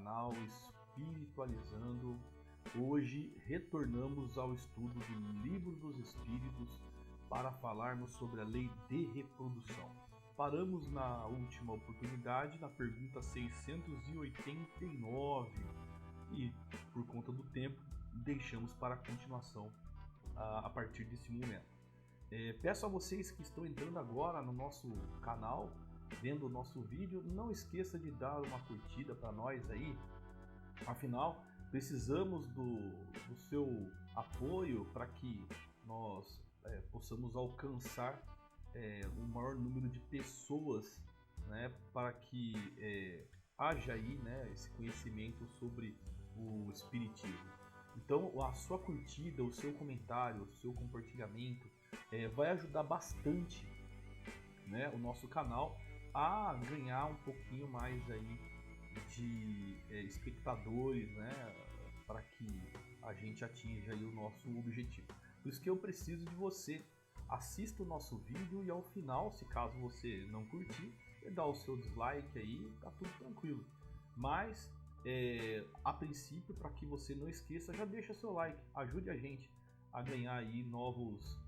canal Espiritualizando. Hoje retornamos ao estudo do Livro dos Espíritos para falarmos sobre a lei de reprodução. Paramos na última oportunidade na pergunta 689 e, por conta do tempo, deixamos para a continuação a partir desse momento. Peço a vocês que estão entrando agora no nosso canal, vendo o nosso vídeo, não esqueça de dar uma curtida para nós aí. Afinal, precisamos do seu apoio para que nós possamos alcançar um maior número de pessoas, né, para que haja aí, né, esse conhecimento sobre o Espiritismo. Então, a sua curtida, o seu comentário, o seu compartilhamento vai ajudar bastante, né, o nosso canal a ganhar um pouquinho mais aí de espectadores, né, para que a gente atinja aí o nosso objetivo. Por isso que eu preciso de você. Assista o nosso vídeo e ao final, se caso você não curtir, dá o seu dislike aí, tá tudo tranquilo. Mas a princípio, para que você não esqueça, já deixa seu like, ajude a gente a ganhar aí novos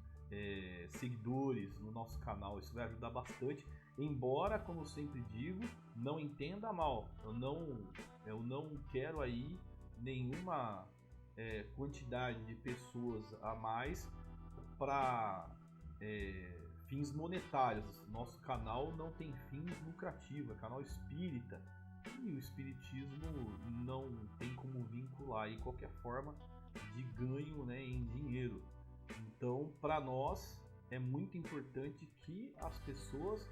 seguidores no nosso canal. Isso vai ajudar bastante. Embora, como eu sempre digo, não entenda mal, eu não quero aí nenhuma quantidade de pessoas a mais para fins monetários. Nosso canal não tem fins lucrativos, é canal espírita e o espiritismo não tem como vincular aí qualquer forma de ganho, né, em dinheiro. Então, para nós é muito importante que as pessoas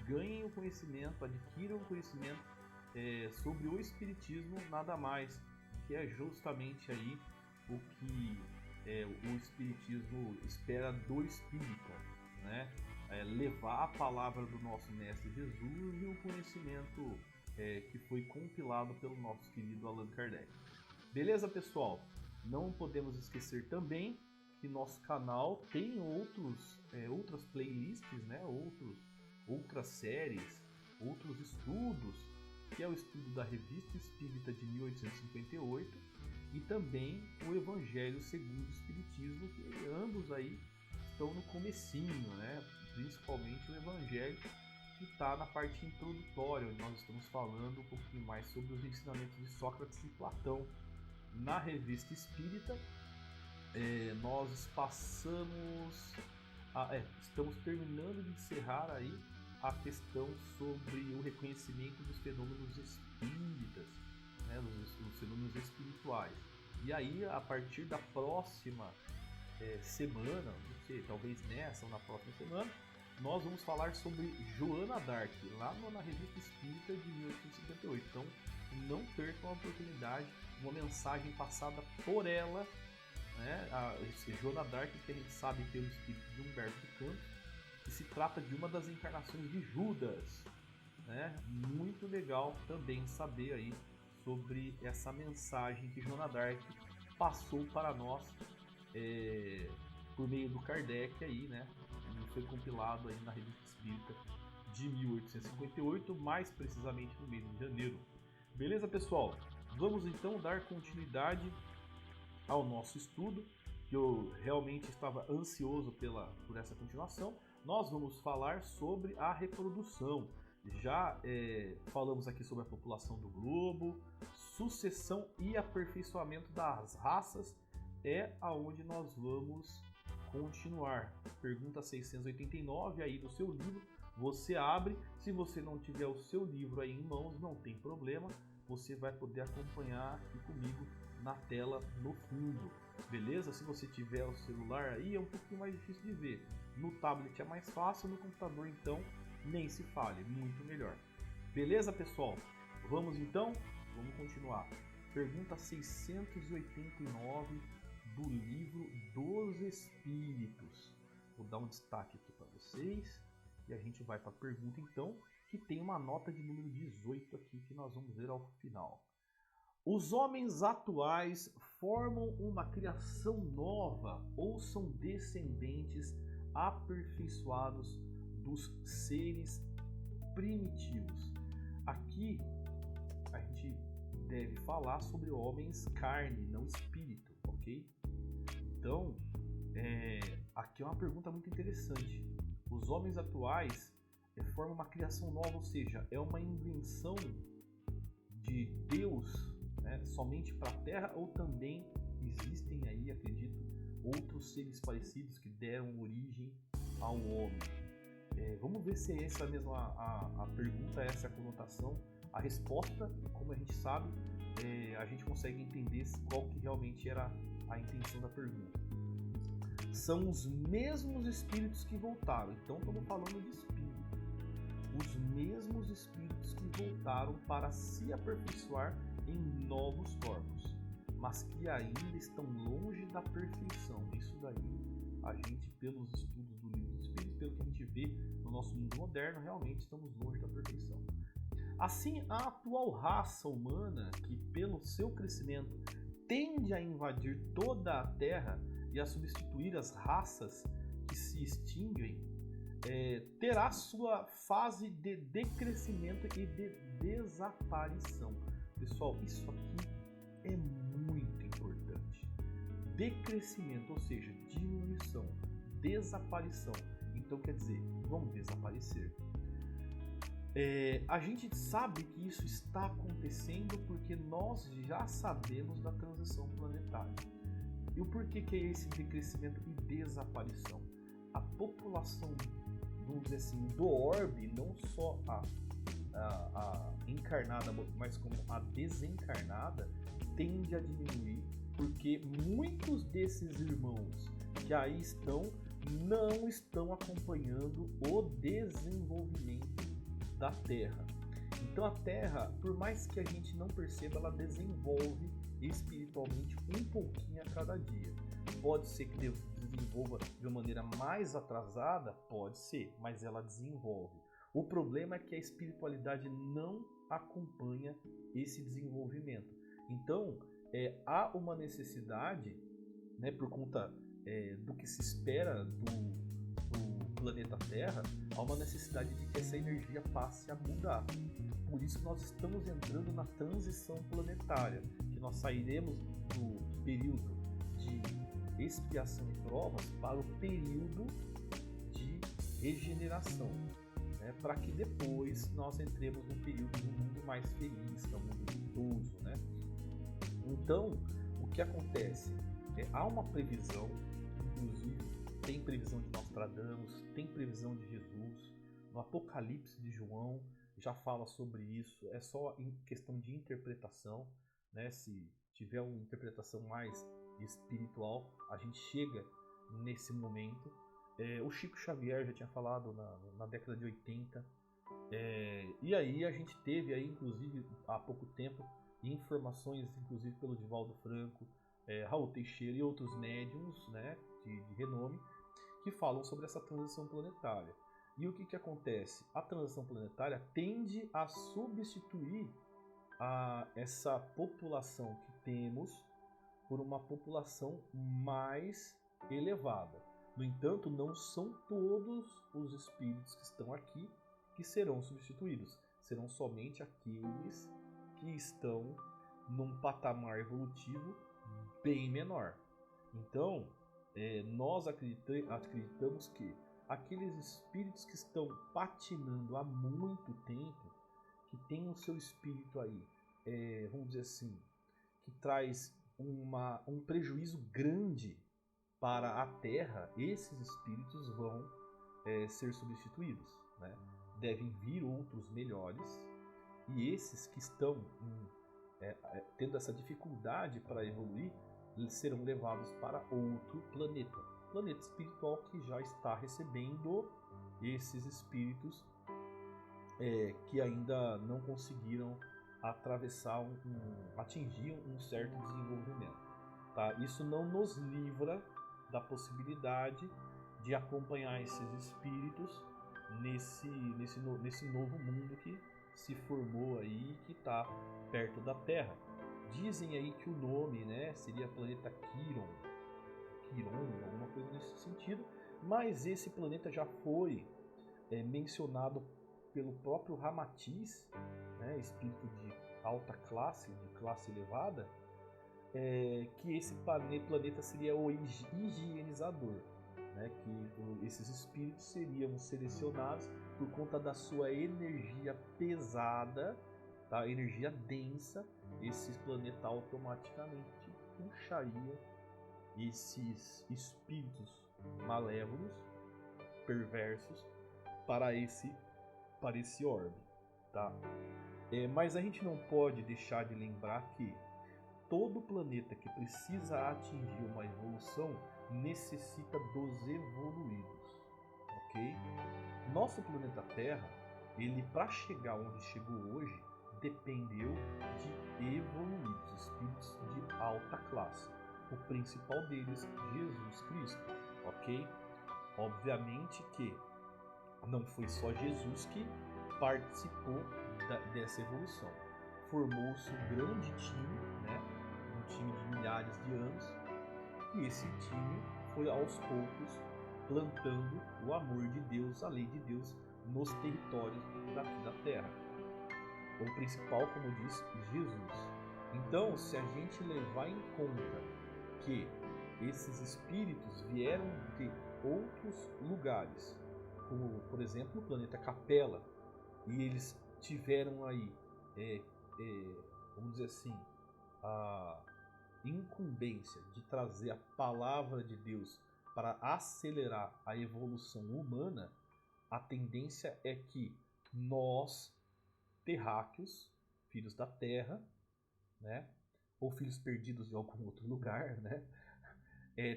ganhem o conhecimento, adquiram o conhecimento sobre o espiritismo, nada mais, que é justamente aí o que o espiritismo espera do espírita, né? Levar a palavra do nosso mestre Jesus e o conhecimento que foi compilado pelo nosso querido Allan Kardec. Beleza, pessoal? Não podemos esquecer também que nosso canal tem outras playlists, né? Outras séries, outros estudos, que é o estudo da Revista Espírita de 1858 e também o Evangelho segundo o Espiritismo, que ambos aí estão no comecinho, né? Principalmente o Evangelho, que está na parte introdutória, onde nós estamos falando um pouquinho mais sobre os ensinamentos de Sócrates e Platão. Na Revista Espírita, nós estamos terminando de encerrar aí a questão sobre o reconhecimento dos fenômenos espíritas, né, os fenômenos espirituais. E aí, a partir da próxima semana, não sei, talvez nessa ou na próxima semana, nós vamos falar sobre Joana d'Arc, lá na Revista Espírita de 1858. Então, não percam a oportunidade, uma mensagem passada por ela, né, a Joana d'Arc, que a gente sabe pelo espírito de Humberto de Campos, que se trata de uma das encarnações de Judas, né? Muito legal também saber aí sobre essa mensagem que Joana d'Arc passou para nós por meio do Kardec aí, né? E foi compilado aí na Revista Espírita de 1858, mais precisamente no mês de janeiro. Beleza, pessoal? Vamos então dar continuidade ao nosso estudo, que eu realmente estava ansioso por essa continuação. Nós vamos falar sobre a reprodução. Já falamos aqui sobre a população do globo, sucessão e aperfeiçoamento das raças, aonde nós vamos continuar. Pergunta 689 aí do seu livro, você abre. Se você não tiver o seu livro aí em mãos, não tem problema, você vai poder acompanhar aqui comigo na tela no fundo, beleza? Se você tiver o celular aí, é um pouquinho mais difícil de ver. No tablet é mais fácil, no computador então nem se fale, muito melhor. Beleza, pessoal? Vamos então? Vamos continuar. Pergunta 689 do Livro dos Espíritos. Vou dar um destaque aqui para vocês e a gente vai para a pergunta então, que tem uma nota de número 18 aqui que nós vamos ver ao final. Os homens atuais formam uma criação nova ou são descendentes aperfeiçoados dos seres primitivos? Aqui a gente deve falar sobre homens carne, não espírito, ok? Então, aqui é uma pergunta muito interessante. Os homens atuais formam uma criação nova, ou seja, é uma invenção de Deus, né, somente para a Terra, ou também existem aí, acredito, outros seres parecidos que deram origem ao homem? Vamos ver se é essa mesmo a pergunta, essa é a conotação. A resposta, como a gente sabe, a gente consegue entender qual que realmente era a intenção da pergunta. São os mesmos espíritos que voltaram. Então estamos falando de espírito. Os mesmos espíritos que voltaram para se aperfeiçoar em novos corpos, mas que ainda estão longe da perfeição. Isso daí, a gente, pelos estudos do Livro dos Espíritos, pelo que a gente vê no nosso mundo moderno, realmente estamos longe da perfeição. Assim, a atual raça humana, que pelo seu crescimento tende a invadir toda a Terra e a substituir as raças que se extinguem, terá sua fase de decrescimento e de desaparição. Pessoal, isso aqui é muito importante. Decrescimento, ou seja, diminuição, desaparição. Então quer dizer, vão desaparecer. A gente sabe que isso está acontecendo porque nós já sabemos da transição planetária. E o porquê que é esse decrescimento e desaparição? A população, vamos dizer assim, do orbe, não só a encarnada, mas como a desencarnada, tende a diminuir, porque muitos desses irmãos que aí estão não estão acompanhando o desenvolvimento da Terra. Então a Terra, por mais que a gente não perceba, ela desenvolve espiritualmente um pouquinho a cada dia. Pode ser que desenvolva de uma maneira mais atrasada, pode ser, mas ela desenvolve. O problema é que a espiritualidade não acompanha esse desenvolvimento. Então, há uma necessidade, né, por conta do que se espera do planeta Terra, há uma necessidade de que essa energia passe a mudar. Por isso nós estamos entrando na transição planetária, que nós sairemos do período de expiação e provas para o período de regeneração, né, para que depois nós entremos num período de um mundo mais feliz, que é um mundo ditoso, né? Então, o que acontece? Há uma previsão, inclusive tem previsão de Nostradamus, tem previsão de Jesus, no Apocalipse de João já fala sobre isso, é só em questão de interpretação, né? Se tiver uma interpretação mais espiritual, a gente chega nesse momento. O Chico Xavier já tinha falado na década de 80, e aí a gente teve aí, inclusive há pouco tempo, informações inclusive pelo Divaldo Franco, Raul Teixeira e outros médiums, né, de renome, que falam sobre essa transição planetária. E o que acontece? A transição planetária tende a substituir essa população que temos por uma população mais elevada. No entanto, não são todos os espíritos que estão aqui que serão substituídos. Serão somente aqueles que estão num patamar evolutivo bem menor. Então, nós acreditamos que aqueles espíritos que estão patinando há muito tempo, que tem o seu espírito aí, vamos dizer assim, que traz um prejuízo grande para a Terra, esses espíritos vão ser substituídos, né? Devem vir outros melhores, e esses que estão tendo essa dificuldade para evoluir, eles serão levados para outro planeta espiritual que já está recebendo esses espíritos que ainda não conseguiram atingir um certo desenvolvimento, tá? Isso não nos livra da possibilidade de acompanhar esses espíritos nesse novo mundo que se formou aí, que está perto da Terra. Dizem aí que o nome, né, seria planeta Quiron, alguma coisa nesse sentido, mas esse planeta já foi mencionado pelo próprio Ramatiz, né, espírito alta classe, de classe elevada, que esse planeta seria o higienizador, né? Que esses espíritos seriam selecionados por conta da sua energia pesada, da energia densa. Esse planeta automaticamente puxaria esses espíritos malévolos, perversos, para esse orbe, tá? Mas a gente não pode deixar de lembrar que todo planeta que precisa atingir uma evolução necessita dos evoluídos, ok? Nosso planeta Terra, ele para chegar onde chegou hoje, dependeu de evoluídos, espíritos de alta classe. O principal deles, Jesus Cristo, ok? Obviamente que não foi só Jesus que participou dessa evolução. Formou-se um grande time, né? Um time de milhares de anos, e esse time foi aos poucos plantando o amor de Deus, a lei de Deus, nos territórios daqui da Terra. O principal, como eu disse, Jesus. Então, se a gente levar em conta que esses espíritos vieram de outros lugares, como por exemplo o planeta Capela, e eles tiveram aí, vamos dizer assim, a incumbência de trazer a palavra de Deus para acelerar a evolução humana, a tendência é que nós, terráqueos, filhos da Terra, né, ou filhos perdidos de algum outro lugar, né,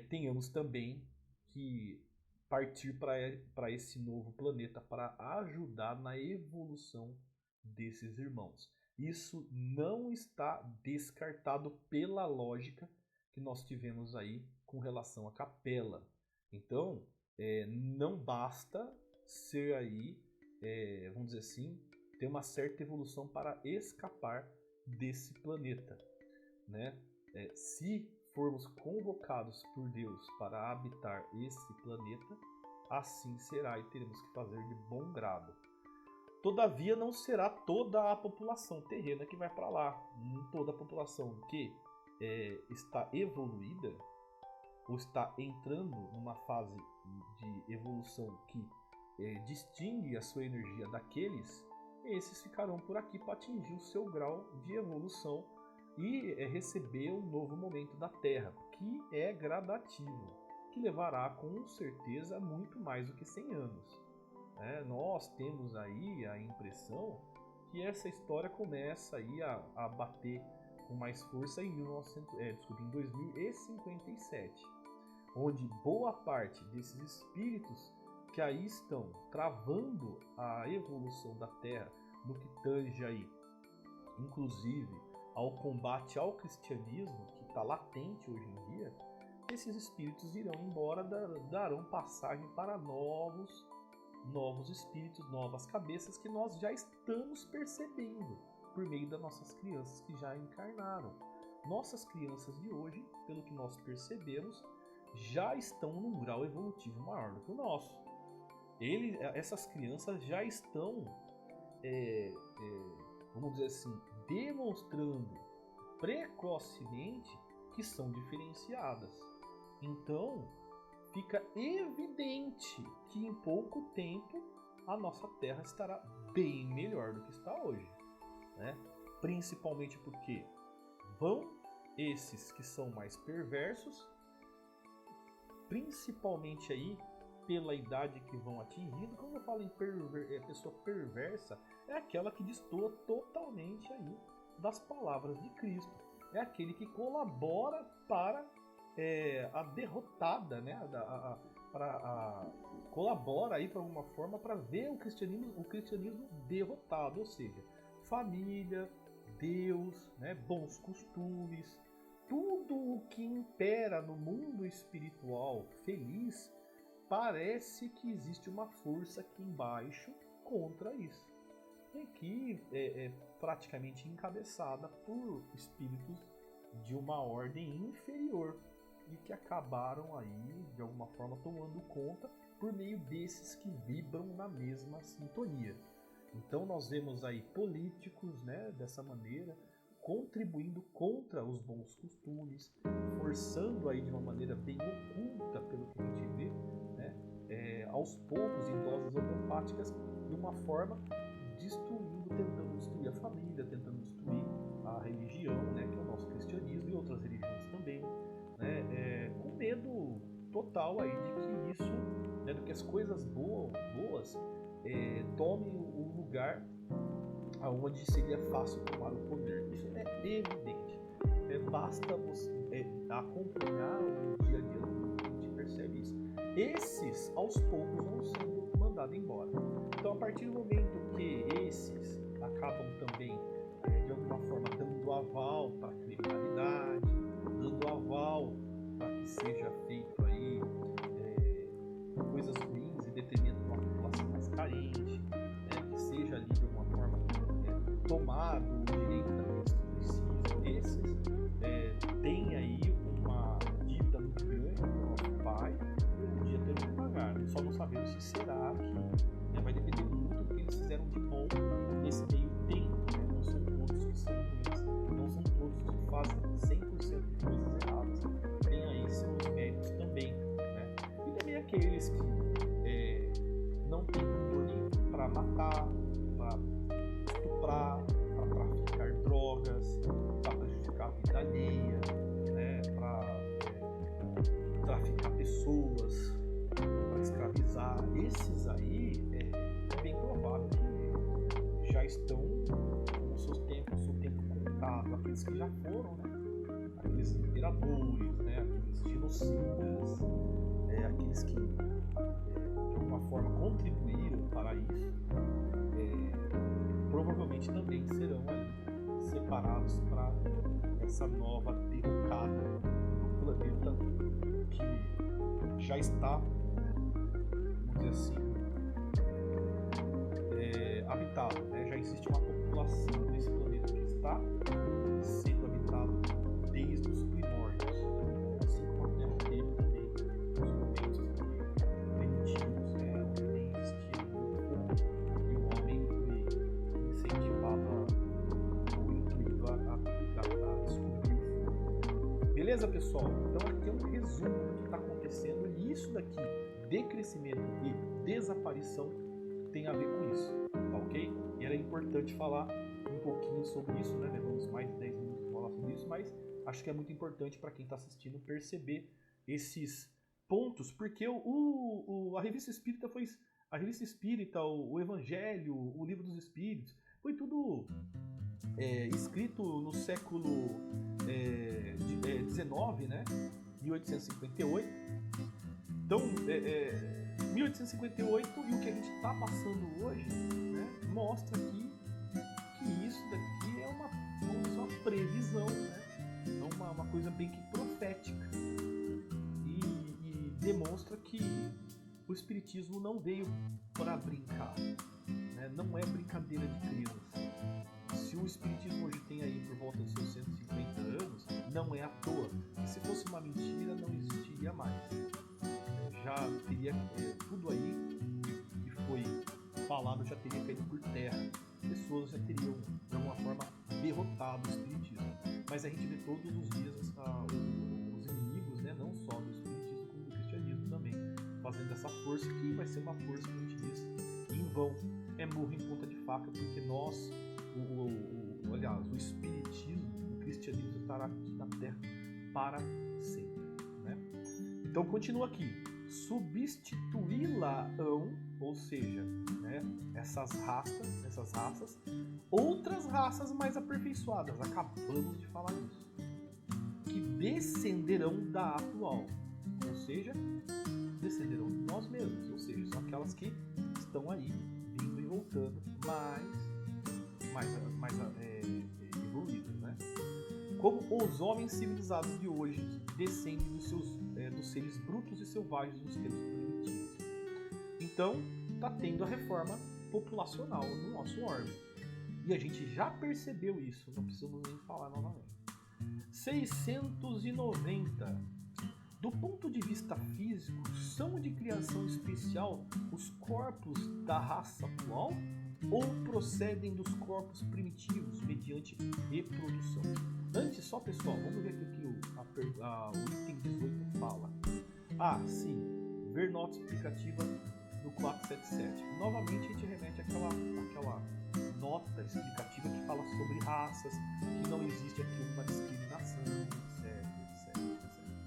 tenhamos também que partir para esse novo planeta para ajudar na evolução desses irmãos. Isso não está descartado pela lógica que nós tivemos aí com relação à Capela. Então, não basta ser aí, vamos dizer assim, ter uma certa evolução para escapar desse planeta, né? Se formos convocados por Deus para habitar esse planeta, assim será e teremos que fazer de bom grado. Todavia, não será toda a população terrena que vai para lá. Toda a população que está evoluída ou está entrando numa fase de evolução que distingue a sua energia daqueles, esses ficarão por aqui para atingir o seu grau de evolução e receber um novo momento da Terra, que é gradativo, que levará com certeza muito mais do que 100 anos. Nós temos aí a impressão que essa história começa aí a bater com mais força em 2057, onde boa parte desses espíritos que aí estão travando a evolução da Terra no que tange aí, inclusive ao combate ao cristianismo, que está latente hoje em dia, esses espíritos irão embora, darão passagem para novos espíritos, novas cabeças que nós já estamos percebendo por meio das nossas crianças que já encarnaram. Nossas crianças de hoje, pelo que nós percebemos, já estão num grau evolutivo maior do que o nosso. Essas crianças já estão, vamos dizer assim, demonstrando precocemente que são diferenciadas. Então, fica evidente que em pouco tempo a nossa Terra estará bem melhor do que está hoje, né? Principalmente porque vão esses que são mais perversos, principalmente aí pela idade que vão atingindo. Quando eu falo em pessoa perversa, é aquela que destoa totalmente aí das palavras de Cristo. É aquele que colabora para a derrotada, né? Colabora aí para alguma forma para ver o cristianismo derrotado, ou seja, família, Deus, né? Bons costumes, tudo o que impera no mundo espiritual feliz, parece que existe uma força aqui embaixo contra isso, e que é praticamente encabeçada por espíritos de uma ordem inferior e que acabaram aí de alguma forma tomando conta por meio desses que vibram na mesma sintonia. Então nós vemos aí políticos, né, dessa maneira, contribuindo contra os bons costumes, forçando aí de uma maneira bem oculta, pelo que a gente vê, né, aos poucos em doses homeopáticas, de uma forma destruindo, tentando destruir a família, tentando destruir a religião, né, que é o nosso cristianismo e outras religiões também, né, com medo total aí de que isso, né, de que as coisas boas tomem o lugar aonde seria fácil tomar o poder. Isso é evidente. Basta você acompanhar o dia a dia do que a gente percebe isso. Esses, aos poucos, vão sendo mandados embora. Então, a partir do momento que esses acabam também, de alguma forma, dando aval para a criminalidade, dando aval para que seja feito aí coisas ruins em detrimento de uma população mais carente, que seja ali de alguma forma tomado o direito daqueles que precisam. Esses têm aí uma dívida muito grande para o nosso pai e um dia terão que pagar. Só não sabemos se será que vai depender muito do que eles fizeram de bom nesse meio tempo. Não são todos que são ruins, não são todos que fazem 100% de coisas erradas. Tem aí seus méritos também. E também aqueles que não têm controle para matar, para estuprar, para traficar drogas, para prejudicar a vida alheia, para traficar pessoas, para escravizar. Esses aí é bem provável que já estão com o seu tempo contado. Aqueles que já foram, aqueles imperadores, aqueles genocidas, aqueles que de alguma forma contribuíram para isso, provavelmente também serão separados para essa nova derrocada no planeta que já está, vamos dizer assim, habitado, já existe uma população nesse planeta que está sendo habitado desde os primórdios, assim como a Terra teve também os momentos primitivos, onde nem existia fogo e o homem foi incentivado ou intuído a descobrir o fogo. Beleza, pessoal? Então aqui é um resumo do que está acontecendo e isso daqui, decrescimento e desaparição, tem a ver com isso, tá ok? E era importante falar um pouquinho sobre isso, levamos mais de 10 minutos para falar sobre isso, mas acho que é muito importante para quem está assistindo perceber esses pontos, porque a revista espírita foi... A revista espírita, o Evangelho, o Livro dos Espíritos, foi tudo escrito no século XIX, 1858. Então, 1858 e o que a gente está passando hoje, mostra que isso daqui é uma previsão, é uma coisa bem que profética e demonstra que o Espiritismo não veio para brincar, não é brincadeira de criança. Se o Espiritismo hoje tem aí por volta dos seus 150 anos, não é à toa. Se fosse uma mentira, não existiria mais. Já teria tudo aí que foi falado já teria caído por terra. Pessoas já teriam, de alguma forma, derrotado o Espiritismo. Mas a gente vê todos os dias os inimigos, não só do Espiritismo, como do cristianismo também, fazendo essa força que vai ser uma força que a gente diz em vão. É murro em ponta de faca, porque nós, o Espiritismo, o cristianismo estará aqui na Terra para sempre. Então continua aqui. Substituí-la-ão, ou seja, essas raças, outras raças mais aperfeiçoadas, acabamos de falar disso, que descenderão da atual, ou seja, descenderão de nós mesmos, ou seja, são aquelas que estão aí, vindo e voltando, mais evoluídas, Como os homens civilizados de hoje descendem dos seres brutos e selvagens dos tempos primitivos. Então, está tendo a reforma populacional no nosso órgão. E a gente já percebeu isso, não precisamos nem falar novamente. 690. Do ponto de vista físico, são de criação especial os corpos da raça atual? ou procedem dos corpos primitivos mediante reprodução? Antes, só pessoal, vamos ver aqui o que o item 18 fala. Sim, ver nota explicativa do 477. Novamente a gente remete àquela nota explicativa que fala sobre raças, que não existe aqui uma discriminação, etc.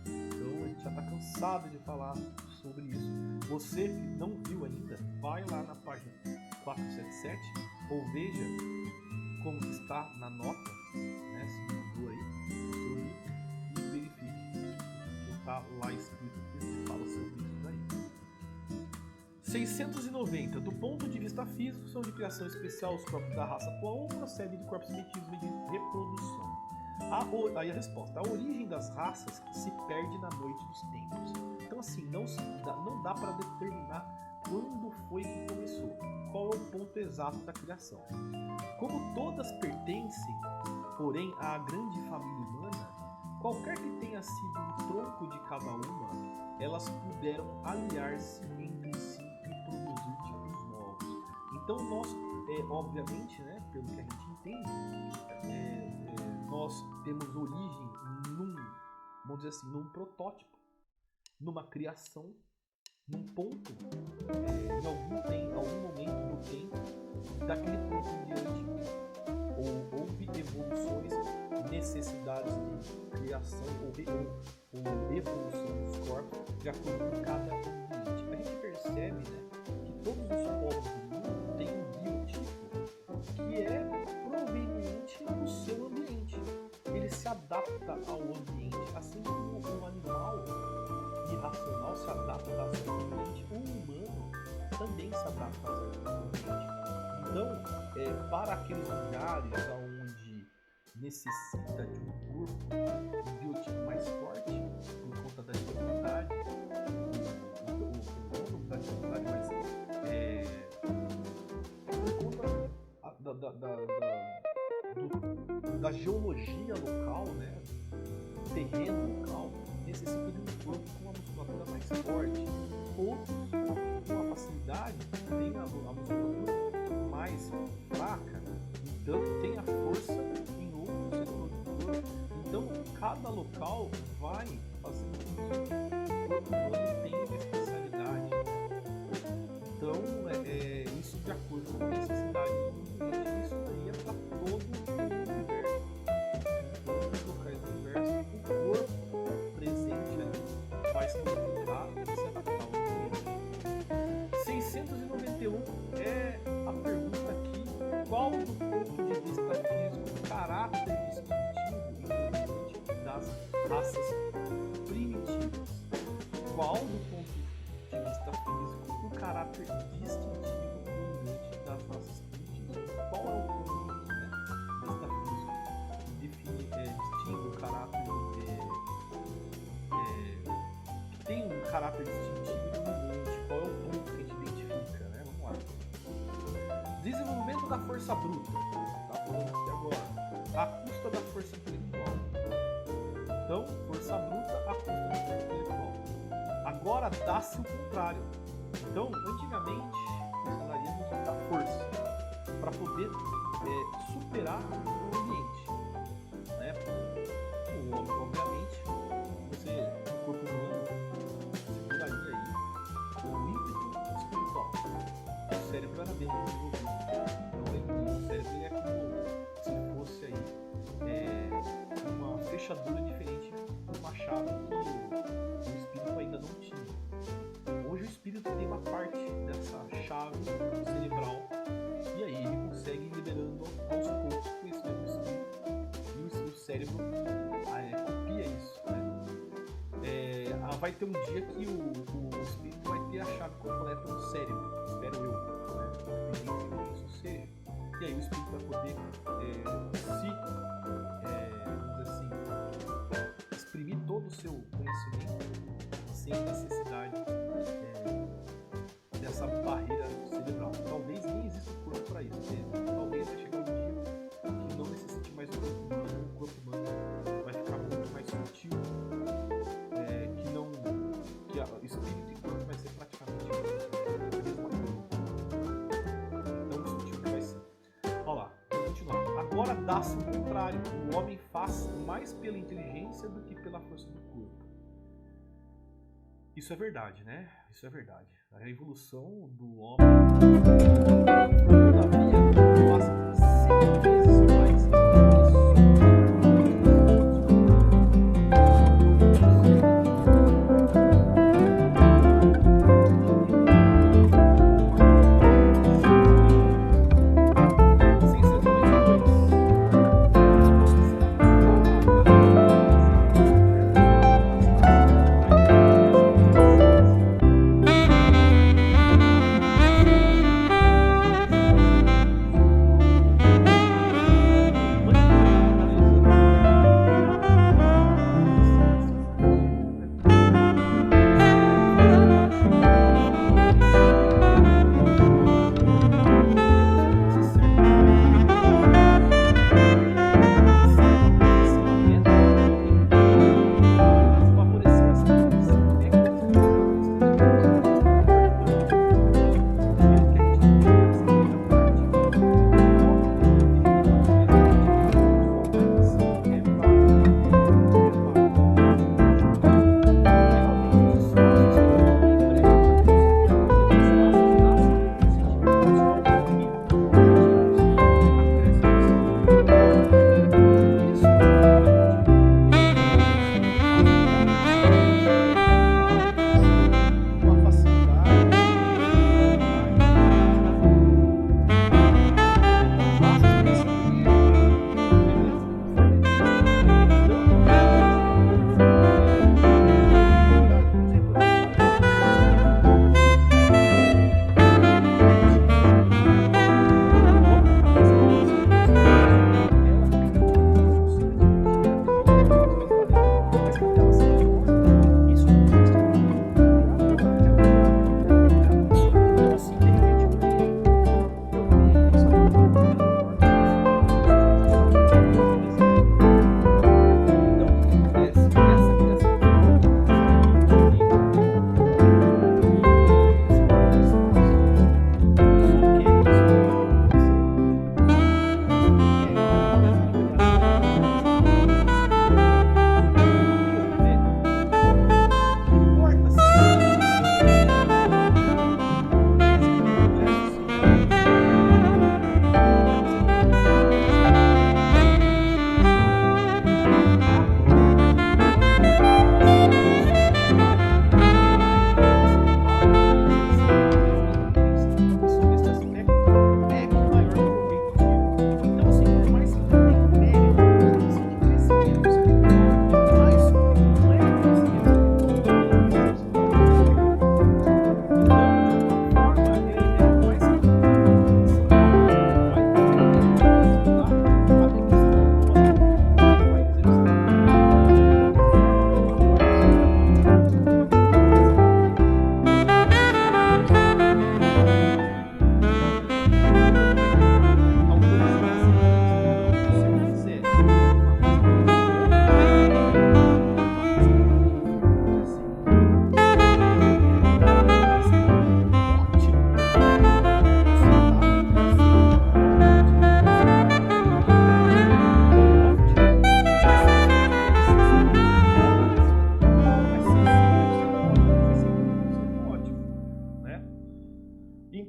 Então a gente já está cansado de falar sobre isso. Você que não viu ainda, vai lá na página 477 ou veja como está na nota, né, se mudou aí, e verifique o que está lá escrito que fala sobre isso daí. 690. Do ponto de vista físico, são de criação especial os corpos da raça atual ou procedem de corpos primitivos mediante reprodução? Aí a resposta. A origem das raças se perde na noite dos tempos. Então assim, não dá para determinar quando foi que começou, qual é o ponto exato da criação. Como todas pertencem, porém, à grande família humana, qualquer que tenha sido o tronco de cada uma, elas puderam aliar-se entre si e produzir tipos novos. Então nós, obviamente, né, pelo que a gente entende, nós temos origem vamos dizer assim, num protótipo, numa criação, num ponto, em algum momento do tempo, daquele ponto em diante, houve evoluções, necessidades de criação ou evolução dos corpos de acordo com cada ambiente. A gente percebe, né, que todos os povos do mundo têm um biotipo que é proveniente do seu ambiente. Ele se adapta ao ambiente, assim como um animal irracional se adapta ao seu ambiente, o humano também se adapta ao seu ambiente. Então, para aqueles lugares onde necessita de um corpo, um biotipo mais forte, por conta da dificuldade, por conta da geologia local, né, do terreno local, necessita de um corpo com uma musculatura mais forte. Outros, com a facilidade, tem a musculatura mais fraca, então tem a força em outro setor do corpo. Então, cada local vai fazer com que o corpo humano tenha uma especialidade. Então, isso de acordo com a necessidade do ambiente. Isso daí é para todo o universo. Em todos os locais do universo, o corpo presente ali vai se modificar e se adaptar ao ambiente. 691 é a pergunta aqui: qual, do ponto de vista físico, o caráter distintivo e das raças primitivas? Qual, do ponto de vista físico, o caráter distintivo das raças primitivas? Qual é o ponto de vista físico que distingue o caráter que tem um caráter distintivo do ambiente? Qual é o ponto que a gente identifica, né? Vamos lá. Desenvolvimento da força bruta. Tá falando aqui agora. À custa da força intelectual. Então, força bruta à custa da força intelectual. Agora dá-se o contrário. Então, antigamente, precisaríamos da força para poder superar o ambiente, né? Obviamente, o corpo humano seguraria aí o ímpeto espiritual. O cérebro era bem desenvolvido. Então, o cérebro é como se fosse aí uma fechadura diferente de uma chave que o espírito ainda não tinha. Hoje o espírito tem uma parte dessa chave cerebral e aí ele consegue ir liberando aos poucos o conhecimento do espírito e o cérebro copia isso, né? Vai ter um dia que o espírito vai ter a chave completa no cérebro, espero eu, né? Dependendo de que isso seja, e aí o espírito vai poder vamos dizer assim, exprimir todo o seu conhecimento sem necessidade dessa barreira cerebral. Talvez nem exista corpo para isso, talvez vai chegar um dia que não necessite mais do corpo humano, o corpo humano vai ficar muito mais sutil, que o espírito e corpo vai ser praticamente a mesma coisa. Tão sutil que embora dá-se o contrário, o homem faz mais pela inteligência do que pela força do corpo. Isso é verdade, né? Isso é verdade. A evolução do homem, todavia, faz 100 vezes mais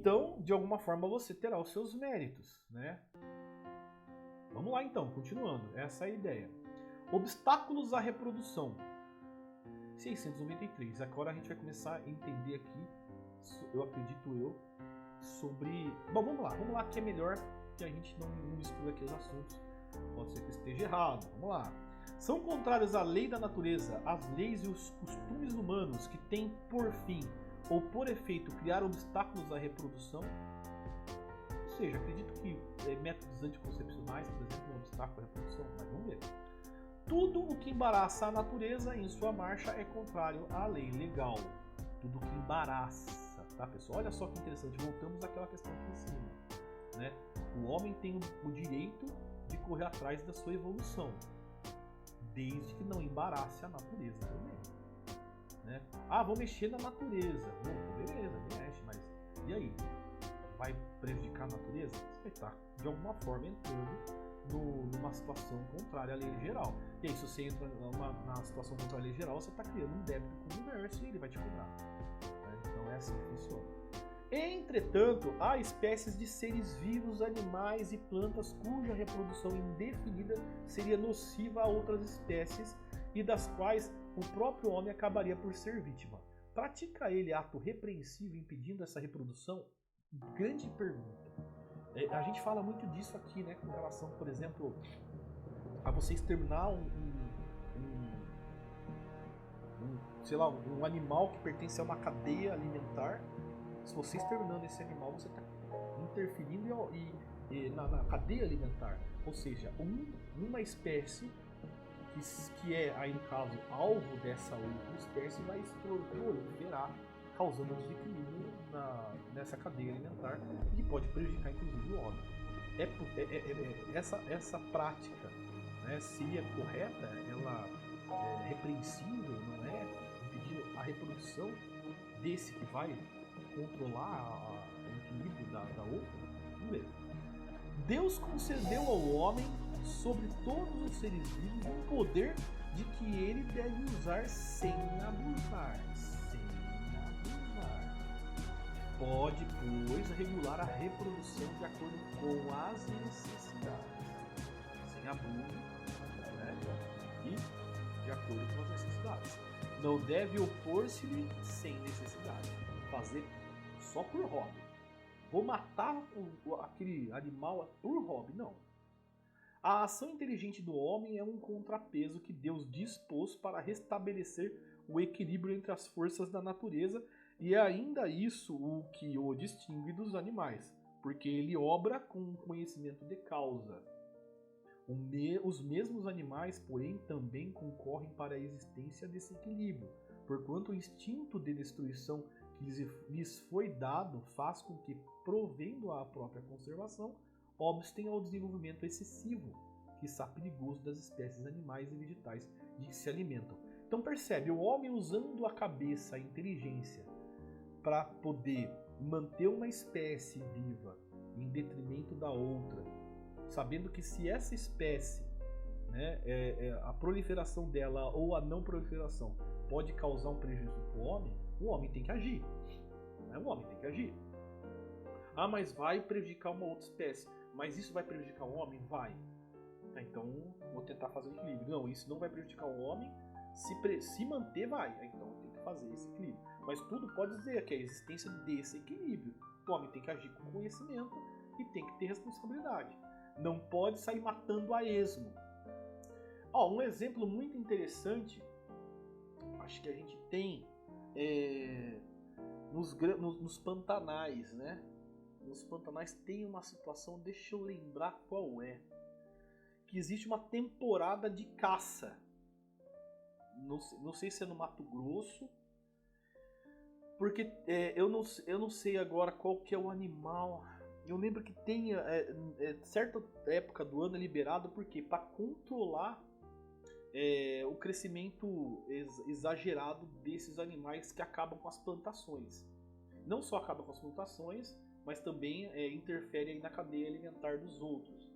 Então, de alguma forma, você terá os seus méritos, né? Vamos lá então, continuando. Essa é a ideia. Obstáculos à reprodução. 693. Agora a gente vai começar a entender aqui, eu acredito sobre... Bom, vamos lá que é melhor que a gente não misture aqui os assuntos. Pode ser que esteja errado. Vamos lá. São contrários à lei da natureza, às leis e os costumes humanos que têm por fim ou por efeito criar obstáculos à reprodução. Ou seja, acredito que métodos anticoncepcionais, por exemplo, é um obstáculo à reprodução, mas vamos ver. Tudo o que embaraça a natureza em sua marcha é contrário à lei legal. Tudo o que embaraça, tá, pessoal? Olha só que interessante, voltamos àquela questão aqui em cima, né? O homem tem o direito de correr atrás da sua evolução, desde que não embarace a natureza também, né? Ah, vou mexer na natureza. Beleza, mexe, mas e aí? Vai prejudicar a natureza? Você vai estar, de alguma forma, entrando numa situação contrária à lei geral. E aí, se você entra na situação contrária à lei geral, você está criando um débito com o universo e ele vai te cobrar. Né? Então é assim que funciona. Entretanto, há espécies de seres vivos, animais e plantas cuja reprodução indefinida seria nociva a outras espécies e das quais o próprio homem acabaria por ser vítima. Pratica ele ato repreensível impedindo essa reprodução? Grande pergunta. A gente fala muito disso aqui, né, com relação, por exemplo, a você exterminar sei lá, um animal que pertence a uma cadeia alimentar. Se você exterminando esse animal, você está interferindo na cadeia alimentar. Ou seja, uma espécie que é, aí no caso, alvo dessa outra espécie vai proliferar, causando um desequilíbrio nessa cadeia alimentar que pode prejudicar inclusive o homem. Essa prática, né, seria correta, ela é repreensível, não é? Impedir a reprodução desse que vai controlar o equilíbrio da outra? Vamos ver. Deus concedeu ao homem, sobre todos os seres vivos, o poder de que ele deve usar sem abusar. Pode, pois, regular a reprodução de acordo com as necessidades, sem abuso, né? E de acordo com as necessidades. Não deve opor-se-lhe sem necessidade, fazer só por hobby. Vou matar aquele animal por hobby, não. A ação inteligente do homem é um contrapeso que Deus dispôs para restabelecer o equilíbrio entre as forças da natureza, e é ainda isso o que o distingue dos animais, porque ele obra com conhecimento de causa. Os mesmos animais, porém, também concorrem para a existência desse equilíbrio, porquanto o instinto de destruição que lhes foi dado faz com que, provendo a própria conservação, obstem ao desenvolvimento excessivo, que está perigoso das espécies animais e vegetais de que se alimentam. Então percebe, o homem usando a cabeça, a inteligência, para poder manter uma espécie viva em detrimento da outra, sabendo que se essa espécie, né, a proliferação dela ou a não proliferação pode causar um prejuízo para o homem tem que agir. Né? O homem tem que agir. Ah, mas vai prejudicar uma outra espécie. Mas isso vai prejudicar o homem? Vai. Então, vou tentar fazer o equilíbrio. Não, isso não vai prejudicar o homem. Se manter, vai. Então, tem que fazer esse equilíbrio. Mas tudo pode dizer que é a existência desse equilíbrio. O homem tem que agir com conhecimento e tem que ter responsabilidade. Não pode sair matando a esmo. Um exemplo muito interessante, acho que a gente tem nos Pantanais, né? Nos Pantanais tem uma situação, deixa eu lembrar qual é, que existe uma temporada de caça. Não sei se é no Mato Grosso, porque eu não sei agora qual que é o animal. Eu lembro que tem certa época do ano é liberado, porque para controlar o crescimento exagerado desses animais que acabam com as plantações. Não só acabam com as plantações, mas também interfere aí na cadeia alimentar dos outros.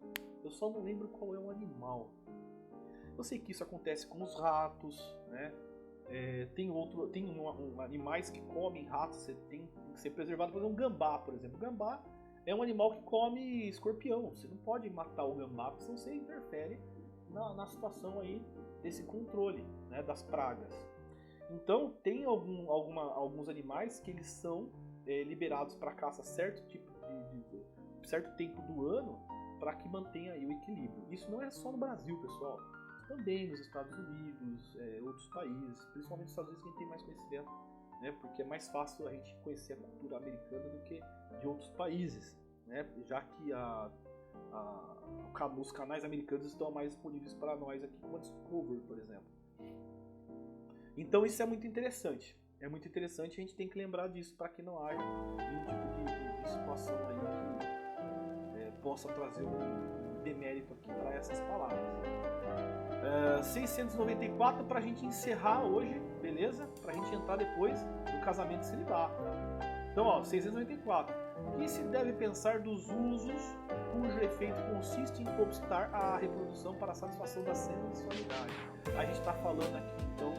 Eu só não lembro qual é o animal. Eu sei que isso acontece com os ratos, né? Tem animais que comem ratos, você tem que ser preservado. Por exemplo, um gambá, por exemplo. O gambá é um animal que come escorpião. Você não pode matar o gambá, porque senão você interfere na situação aí desse controle, né, das pragas. Então tem alguns animais que eles são liberados para caça certo tempo do ano, para que mantenha aí o equilíbrio. Isso não é só no Brasil, pessoal. Também nos Estados Unidos, outros países, principalmente nos Estados Unidos, quem tem mais conhecimento, né, porque é mais fácil a gente conhecer a cultura americana do que de outros países, né, já que os canais americanos estão mais disponíveis para nós aqui, como a Discovery, por exemplo. Então isso é muito interessante. É muito interessante, a gente tem que lembrar disso para que não haja nenhum tipo de situação aí que possa trazer um demérito aqui para essas palavras. 694 para a gente encerrar hoje, beleza? Para a gente entrar depois no casamento celibato. Então, 694. que se deve pensar dos usos cujo efeito consiste em obstar a reprodução para a satisfação da sensualidade. A gente está falando aqui então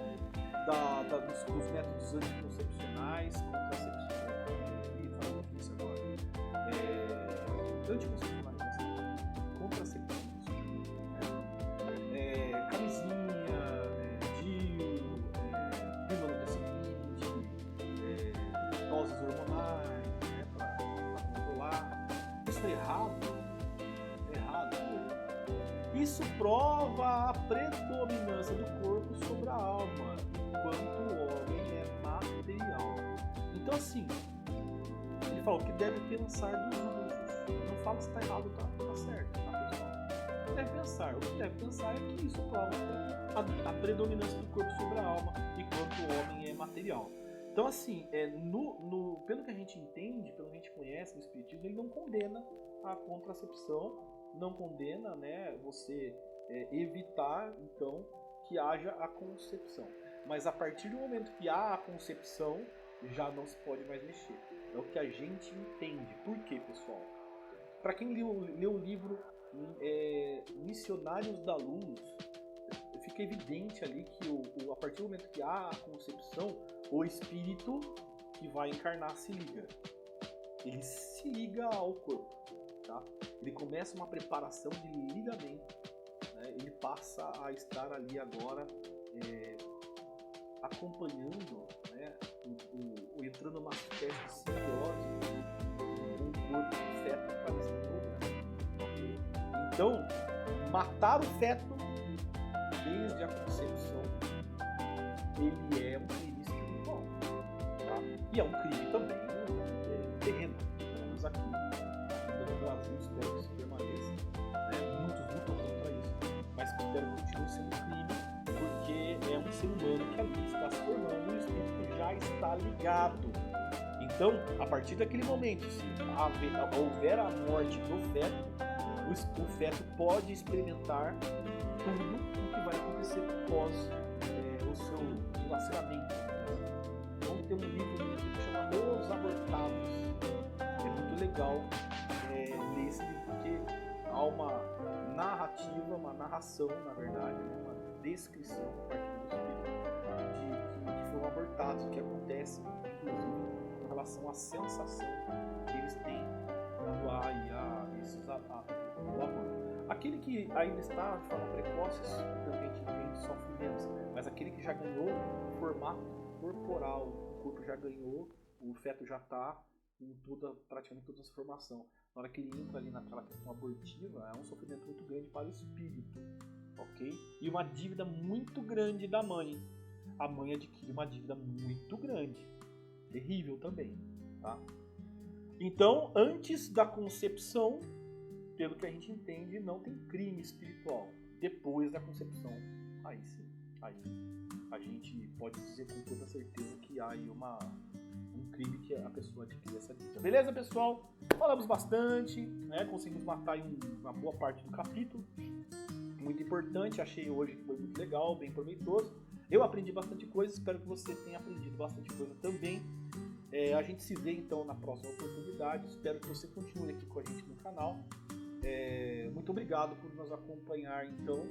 dos métodos anticoncepcionais, contraceptivos, camisinha, DIU, pílula do seguinte, doses hormonais, né, para controlar. Isso é errado? É errado. Isso prova a predominância do corpo sobre a alma, enquanto o homem é material. Então assim, ele falou que deve pensar dos usos. Não fala se está errado ou está certo, tá, pessoal? Deve pensar. O que deve pensar é que isso prova a predominância do corpo sobre a alma, enquanto o homem é material. Então assim, pelo que a gente entende, pelo que a gente conhece no Espiritismo, ele não condena a contracepção, não condena, né, você evitar então que haja a concepção. Mas a partir do momento que há a concepção, já não se pode mais mexer. É o que a gente entende. Por quê, pessoal? Para quem leu o livro Missionários da Luz, fica evidente ali que a partir do momento que há a concepção, o espírito que vai encarnar se liga. Ele se liga ao corpo, tá? Ele começa uma preparação de ligamento, né? Ele passa a estar ali agora acompanhando, né, entrando numa espécie de simbiose com o corpo do feto que está nesse lugar. Então, matar o feto desde a concepção, ele é um crime espiritual, tá? E é um crime também terreno. Estamos aqui no Brasil, espero que isso permaneça. Muitos lutam contra isso, mas espero que continue sendo crime, porque é um ser humano que ali está se formando e o espírito já está ligado. Então, a partir daquele momento, se houver a morte do feto, o feto pode experimentar tudo o que vai acontecer pós o seu dilaceramento. Então, tem um livro que chama Os Abortados. É muito legal ler esse livro, porque há uma narrativa, uma narração, na verdade, uma descrição a partir do espírito de que foram abortados, o que acontece, inclusive, com relação à sensação que eles têm quando há o aborto. Aquele que ainda está de forma precoce, também tem sofre menos, mas aquele que já ganhou o formato corporal, o corpo já ganhou, o feto já está com praticamente toda a transformação. Na hora que ele entra ali naquela questão abortiva, é um sofrimento muito grande para o espírito, ok? E uma dívida muito grande da mãe. A mãe adquire uma dívida muito grande, terrível também, tá? Então, antes da concepção, pelo que a gente entende, não tem crime espiritual. Depois da concepção, aí sim, aí a gente pode dizer com toda certeza que há aí um crime que a pessoa adquire essa dívida. Beleza, pessoal? Falamos bastante, né? Conseguimos matar aí uma boa parte do capítulo. Muito importante, achei hoje que foi muito legal, bem proveitoso. Eu aprendi bastante coisa, espero que você tenha aprendido bastante coisa também. A gente se vê então na próxima oportunidade. Espero que você continue aqui com a gente no canal. Muito obrigado por nos acompanhar então.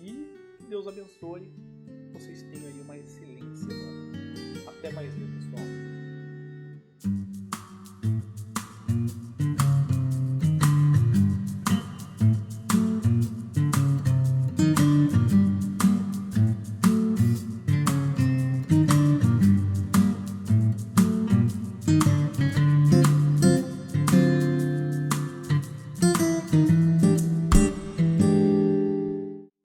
E que Deus abençoe. Vocês tenham aí uma excelente semana. Até mais, pessoal.